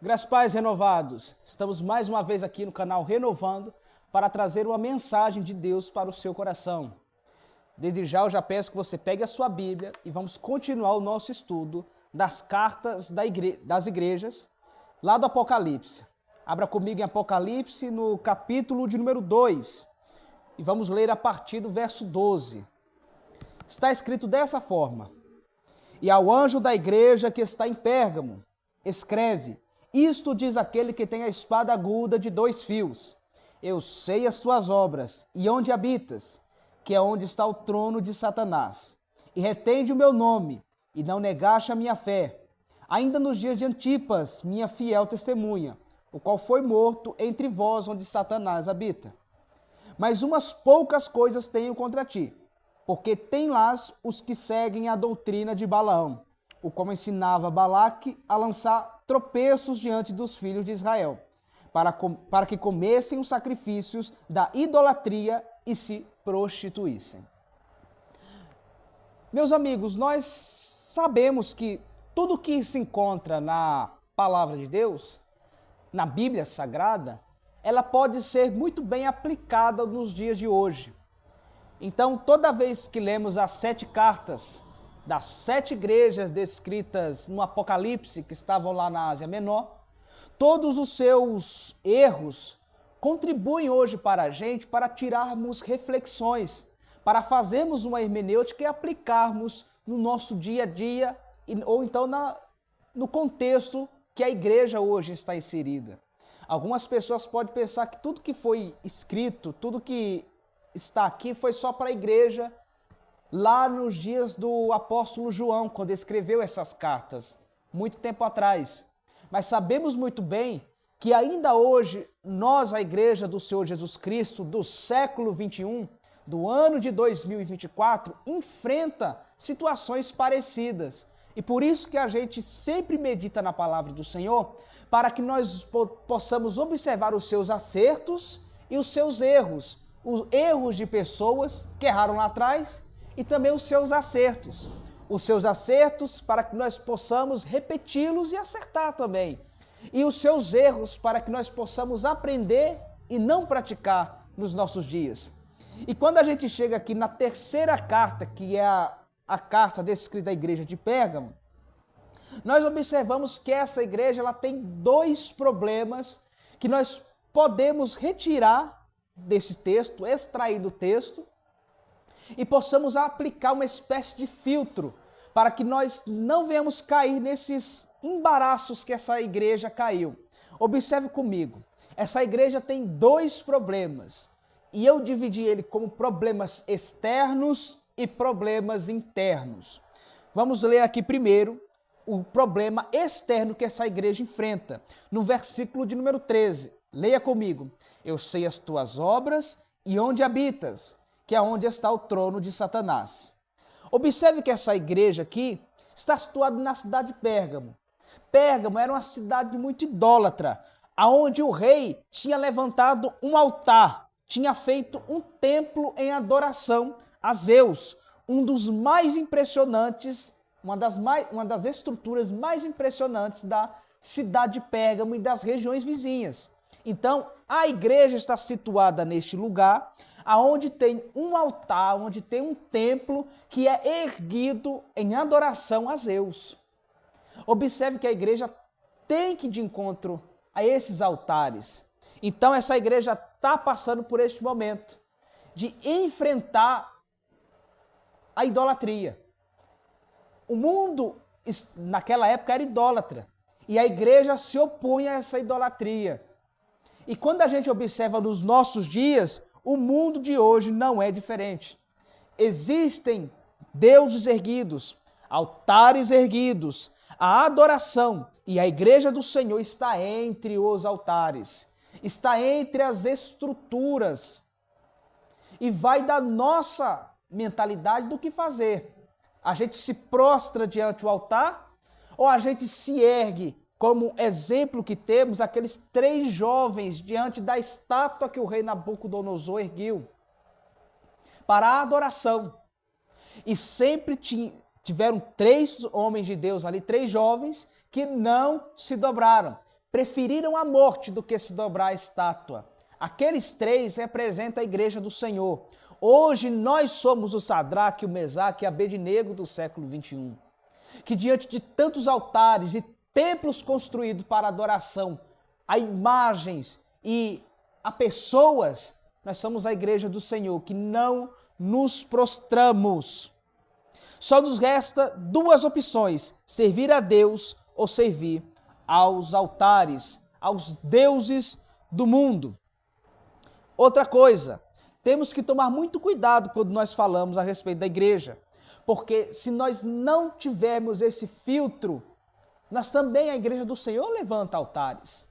Graças e paz renovados, estamos mais uma vez aqui no canal Renovando para trazer uma mensagem de Deus para o seu coração. Desde já eu já peço que você pegue a sua Bíblia e vamos continuar o nosso estudo das cartas das igrejas lá do Apocalipse. Abra comigo em Apocalipse no capítulo de número 2 e vamos ler a partir do verso 12. Está escrito dessa forma: E ao anjo da igreja que está em Pérgamo, escreve: Isto diz aquele que tem a espada aguda de 2 fios. Eu sei as tuas obras e onde habitas, que é onde está o trono de Satanás. E retende o meu nome, e não negaste a minha fé, ainda nos dias de Antipas, minha fiel testemunha, o qual foi morto entre vós onde Satanás habita. Mas umas poucas coisas tenho contra ti, porque tem lá os que seguem a doutrina de Balaão, o qual ensinava Balaque a lançar tropeços diante dos filhos de Israel, para que comessem os sacrifícios da idolatria e se prostituíssem. Meus amigos, nós sabemos que tudo que se encontra na palavra de Deus, na Bíblia Sagrada, ela pode ser muito bem aplicada nos dias de hoje. Então, toda vez que lemos as 7 cartas das 7 igrejas descritas no Apocalipse, que estavam lá na Ásia Menor, todos os seus erros contribuem hoje para a gente, para tirarmos reflexões, para fazermos uma hermenêutica e aplicarmos no nosso dia a dia, ou então no contexto que a igreja hoje está inserida. Algumas pessoas podem pensar que tudo que foi escrito, tudo que está aqui foi só para a igreja lá nos dias do apóstolo João, quando escreveu essas cartas, muito tempo atrás. Mas sabemos muito bem que ainda hoje, nós, a igreja do Senhor Jesus Cristo, do século 21, do ano de 2024, enfrenta situações parecidas. E por isso que a gente sempre medita na palavra do Senhor, para que nós possamos observar os seus acertos e os seus erros, os erros de pessoas que erraram lá atrás e também os seus acertos. Os seus acertos para que nós possamos repeti-los e acertar também. E os seus erros para que nós possamos aprender e não praticar nos nossos dias. E quando a gente chega aqui na terceira carta, que é a carta descrita da igreja de Pérgamo, nós observamos que essa igreja ela tem 2 problemas que nós podemos retirar desse texto, extrair do texto, e possamos aplicar uma espécie de filtro para que nós não venhamos cair nesses embaraços que essa igreja caiu. Observe comigo, essa igreja tem 2 problemas, e eu dividi ele como problemas externos e problemas internos. Vamos ler aqui primeiro o problema externo que essa igreja enfrenta, no versículo de número 13. Leia comigo. Eu sei as tuas obras e onde habitas, que é onde está o trono de Satanás. Observe que essa igreja aqui está situada na cidade de Pérgamo. Pérgamo era uma cidade muito idólatra, aonde o rei tinha levantado um altar, tinha feito um templo em adoração a Zeus, um dos mais impressionantes, uma das estruturas mais impressionantes da cidade de Pérgamo e das regiões vizinhas. Então, a igreja está situada neste lugar, aonde tem um altar, onde tem um templo que é erguido em adoração a Zeus. Observe que a igreja tem que ir de encontro a esses altares. Então, essa igreja está passando por este momento de enfrentar a idolatria. O mundo, naquela época, era idólatra. E a igreja se opunha a essa idolatria. E quando a gente observa nos nossos dias, o mundo de hoje não é diferente. Existem deuses erguidos, altares erguidos, a adoração, e a igreja do Senhor está entre os altares, está entre as estruturas. E vai da nossa mentalidade do que fazer. A gente se prostra diante do altar ou a gente se ergue, como exemplo que temos, aqueles 3 jovens diante da estátua que o rei Nabucodonosor ergueu para a adoração. E sempre tiveram 3 homens de Deus ali, 3 jovens, que não se dobraram. preferiram a morte do que se dobrar à estátua. Aqueles 3 representam a igreja do Senhor. Hoje nós somos o Sadraque, o Mesaque e a Abednego do século 21. Que diante de tantos altares e templos construídos para adoração a imagens e a pessoas, nós somos a igreja do Senhor, que não nos prostramos. Só nos resta 2 opções: servir a Deus ou servir aos altares, aos deuses do mundo. Outra coisa, temos que tomar muito cuidado quando nós falamos a respeito da igreja, porque se nós não tivermos esse filtro, nós também, a igreja do Senhor, levanta altares.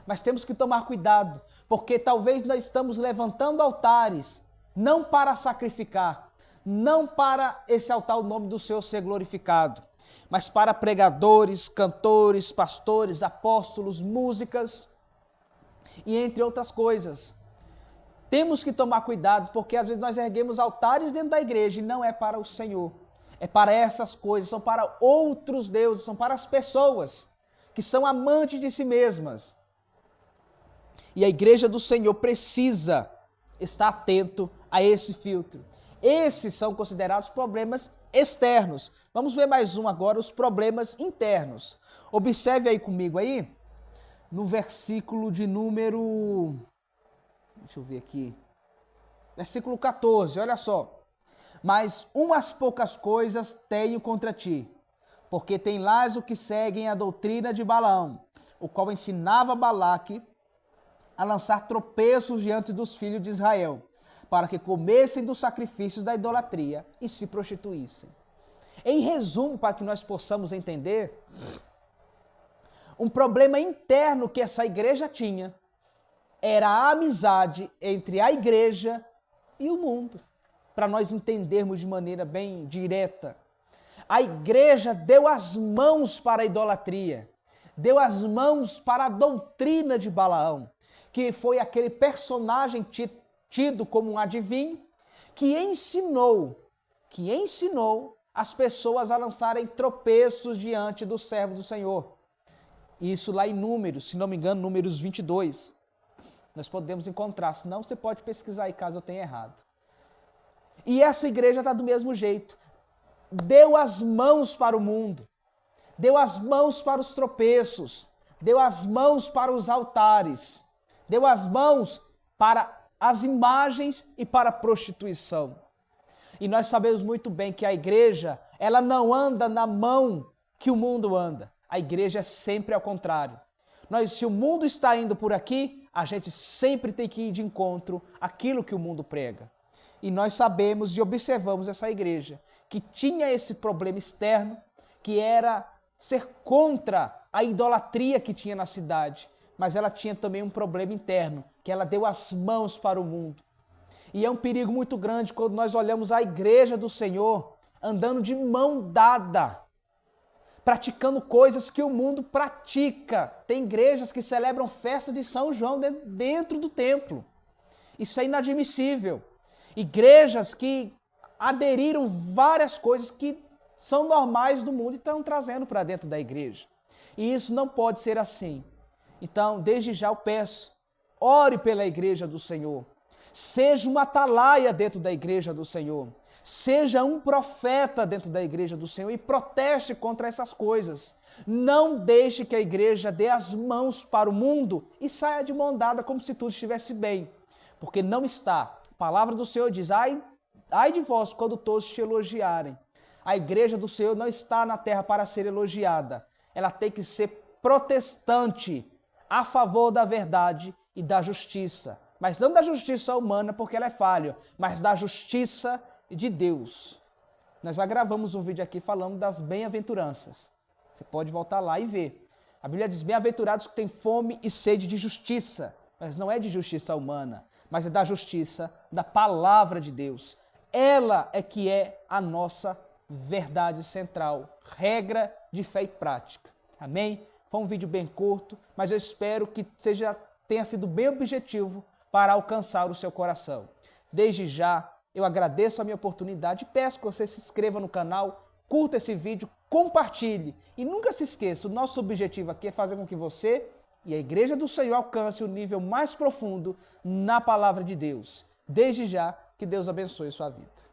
Mas temos que tomar cuidado, porque talvez nós estamos levantando altares, não para sacrificar, não para exaltar o nome do Senhor ser glorificado, mas para pregadores, cantores, pastores, apóstolos, músicas e entre outras coisas. Temos que tomar cuidado, porque às vezes nós erguemos altares dentro da igreja e não é para o Senhor. É para essas coisas, são para outros deuses, são para as pessoas que são amantes de si mesmas. E a igreja do Senhor precisa estar atento a esse filtro. Esses são considerados problemas externos. Vamos ver mais um agora, os problemas internos. Observe aí comigo aí, no versículo de número... Deixa eu ver aqui. Versículo 14, olha só. Mas umas poucas coisas tenho contra ti, porque tem lá os que seguem a doutrina de Balaão, o qual ensinava Balaque a lançar tropeços diante dos filhos de Israel, para que comessem dos sacrifícios da idolatria e se prostituíssem. Em resumo, para que nós possamos entender, um problema interno que essa igreja tinha era a amizade entre a igreja e o mundo. Para nós entendermos de maneira bem direta, a igreja deu as mãos para a idolatria, deu as mãos para a doutrina de Balaão, que foi aquele personagem tido como um adivinho, que ensinou as pessoas a lançarem tropeços diante do servo do Senhor. Isso lá em Números, se não me engano, Números 22. Nós podemos encontrar, senão você pode pesquisar aí caso eu tenha errado. E essa igreja está do mesmo jeito. Deu as mãos para o mundo, deu as mãos para os tropeços, deu as mãos para os altares, deu as mãos para as imagens e para a prostituição. E nós sabemos muito bem que a igreja, ela não anda na mão que o mundo anda. A igreja é sempre ao contrário. Se o mundo está indo por aqui, a gente sempre tem que ir de encontro àquilo que o mundo prega. E nós sabemos e observamos essa igreja, que tinha esse problema externo, que era ser contra a idolatria que tinha na cidade, mas ela tinha também um problema interno, que ela deu as mãos para o mundo. E é um perigo muito grande quando nós olhamos a igreja do Senhor andando de mão dada, praticando coisas que o mundo pratica. Tem igrejas que celebram festa de São João dentro do templo. Isso é inadmissível. Igrejas que aderiram várias coisas que são normais do mundo e estão trazendo para dentro da igreja. E isso não pode ser assim. Então, desde já eu peço, ore pela igreja do Senhor. Seja uma atalaia dentro da igreja do Senhor. Seja um profeta dentro da igreja do Senhor e proteste contra essas coisas. Não deixe que a igreja dê as mãos para o mundo e saia de mão dada como se tudo estivesse bem. Porque não está. A palavra do Senhor diz, ai de vós quando todos te elogiarem. A igreja do Senhor não está na terra para ser elogiada. Ela tem que ser protestante a favor da verdade e da justiça. Mas não da justiça humana, porque ela é falha, mas da justiça de Deus. Nós já gravamos um vídeo aqui falando das bem-aventuranças. Você pode voltar lá e ver. A Bíblia diz, bem-aventurados que têm fome e sede de justiça. Mas não é de justiça humana, mas é da justiça da palavra de Deus. Ela é que é a nossa verdade central, regra de fé e prática. Amém? Foi um vídeo bem curto, mas eu espero que tenha sido bem objetivo para alcançar o seu coração. Desde já, eu agradeço a minha oportunidade e peço que você se inscreva no canal, curta esse vídeo, compartilhe. E nunca se esqueça, o nosso objetivo aqui é fazer com que você e a Igreja do Senhor alcance o nível mais profundo na palavra de Deus. Desde já, que Deus abençoe sua vida.